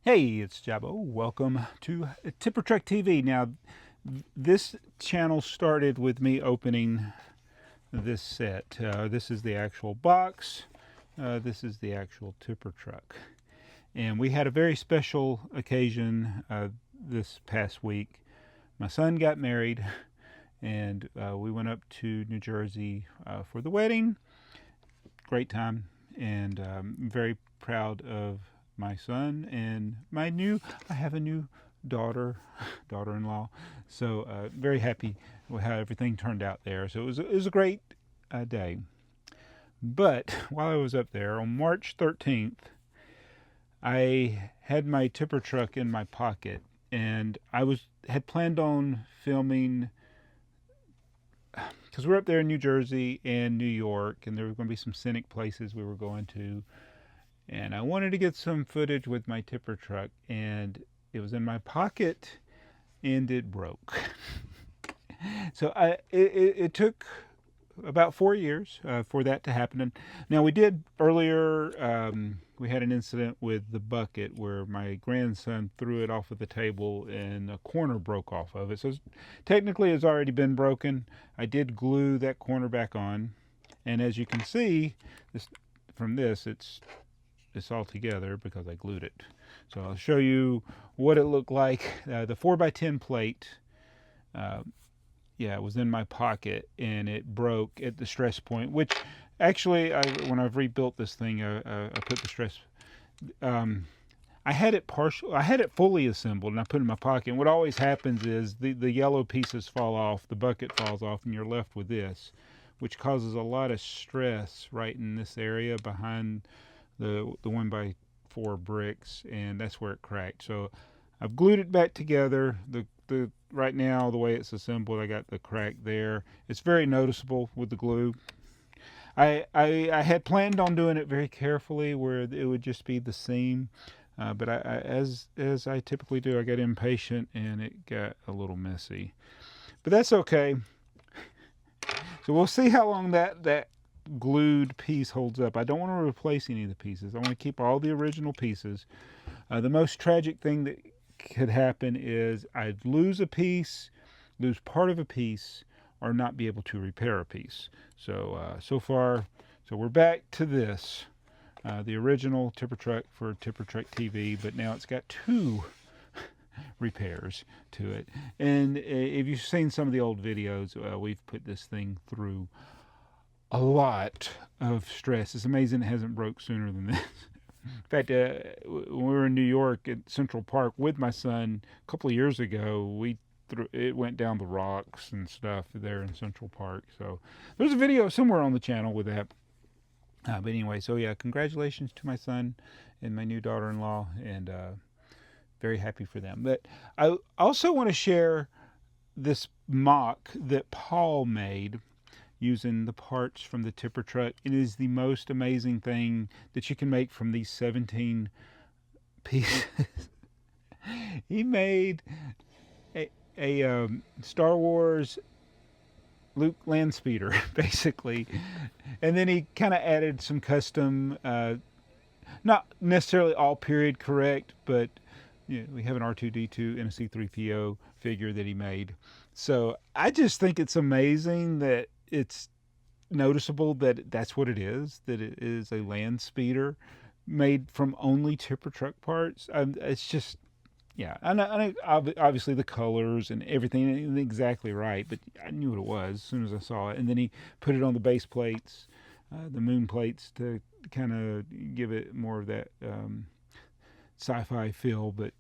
Hey, it's Jabbo. Welcome to Tipper TV. Now, this channel started with me opening this set. This is the actual box. This is the actual tipper truck. And we had a very special occasion this past week. My son got married, and we went up to New Jersey for the wedding. Great time, and I'm very proud of my son and I have a new daughter-in-law. So very happy with how everything turned out there. So it was a great day. But while I was up there on March 13th, I had my tipper truck in my pocket, and had planned on filming because we're up there in New Jersey and New York, and there were going to be some scenic places we were going to. And I wanted to get some footage with my tipper truck, and it was in my pocket, and it broke. So it took about 4 years for that to happen. Now we did earlier. We had an incident with the bucket where my grandson threw it off of the table, and a corner broke off of it. So technically, it's already been broken. I did glue that corner back on, and as you can see, from this, it's all together because I glued it. So I'll show you what it looked like. The 4x10 plate, it was in my pocket, and it broke at the stress point, which actually, when I've rebuilt this thing, I put the stress. I had it fully assembled, and I put it in my pocket. And what always happens is the yellow pieces fall off, the bucket falls off, and you're left with this, which causes a lot of stress right in this area behind the 1x4 bricks, and that's where it cracked. So I've glued it back together. The right now, the way it's assembled, I got the crack there. It's very noticeable with the glue. I had planned on doing it very carefully, where it would just be the seam, but as I typically do, I got impatient and it got a little messy. But that's okay. So we'll see how long that glued piece holds up. I don't want to replace any of the pieces. I want to keep all the original pieces. The most tragic thing that could happen is I'd lose a piece, lose part of a piece, or not be able to repair a piece. So so we're back to this, the original tipper truck for Tipper Truck TV, but now it's got two repairs to it. And if you've seen some of the old videos, we've put this thing through a lot of stress. It's amazing it hasn't broke sooner than this. In fact, when we were in New York at Central Park with my son a couple of years ago, it went down the rocks and stuff there in Central Park. So there's a video somewhere on the channel with that. But anyway, so yeah, congratulations to my son and my new daughter-in-law, and very happy for them. But I also want to share this MOC that Paul made using the parts from the tipper truck. It is the most amazing thing that you can make from these 17 pieces. He made a Star Wars Luke Landspeeder, basically, and then he kind of added some custom, not necessarily all period correct, but we have an R2-D2 and a C3PO figure that he made. So I just think it's amazing that it's noticeable that that's what it is, that it is a Landspeeder made from only tipper truck parts. It's just, yeah, I obviously the colors and everything isn't exactly right, but I knew what it was as soon as I saw it. And then he put it on the base plates, the moon plates, to kind of give it more of that sci-fi feel. But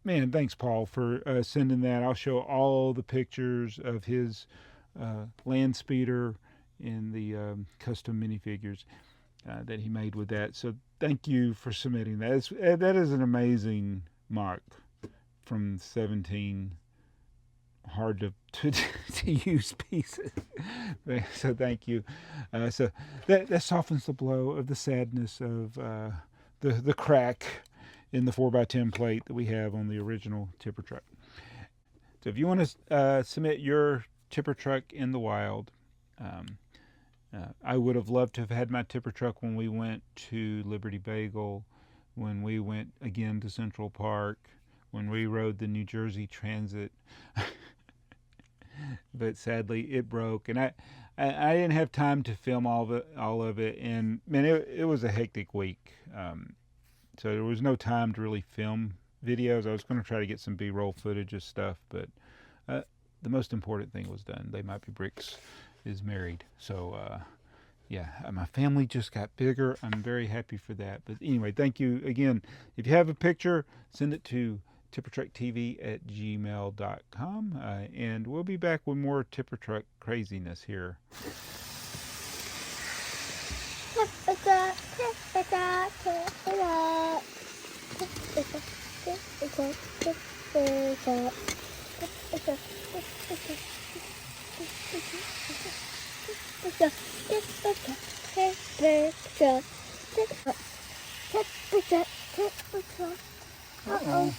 man, thanks Paul for sending that. I'll show all the pictures of his Landspeeder in the custom minifigures that he made with that. So thank you for submitting that. That is an amazing MOC from 17 hard to use pieces. So thank you. So that softens the blow of the sadness of the crack in the 4x10 plate that we have on the original tipper truck. So if you want to submit your tipper truck in the wild, I would have loved to have had my tipper truck when we went to Liberty Bagel when we went again to Central Park, when we rode the New Jersey Transit. But sadly, it broke, and I didn't have time to film all of it, and man, it was a hectic week. So there was no time to really film videos. I was going to try to get some B-roll footage of stuff, but the most important thing was done. They Might Be Bricks is married, so yeah, my family just got bigger. I'm very happy for that. But anyway, thank you again. If you have a picture, send it to tippertrucktv@gmail.com, and we'll be back with more Tipper Truck craziness here. Uh-oh.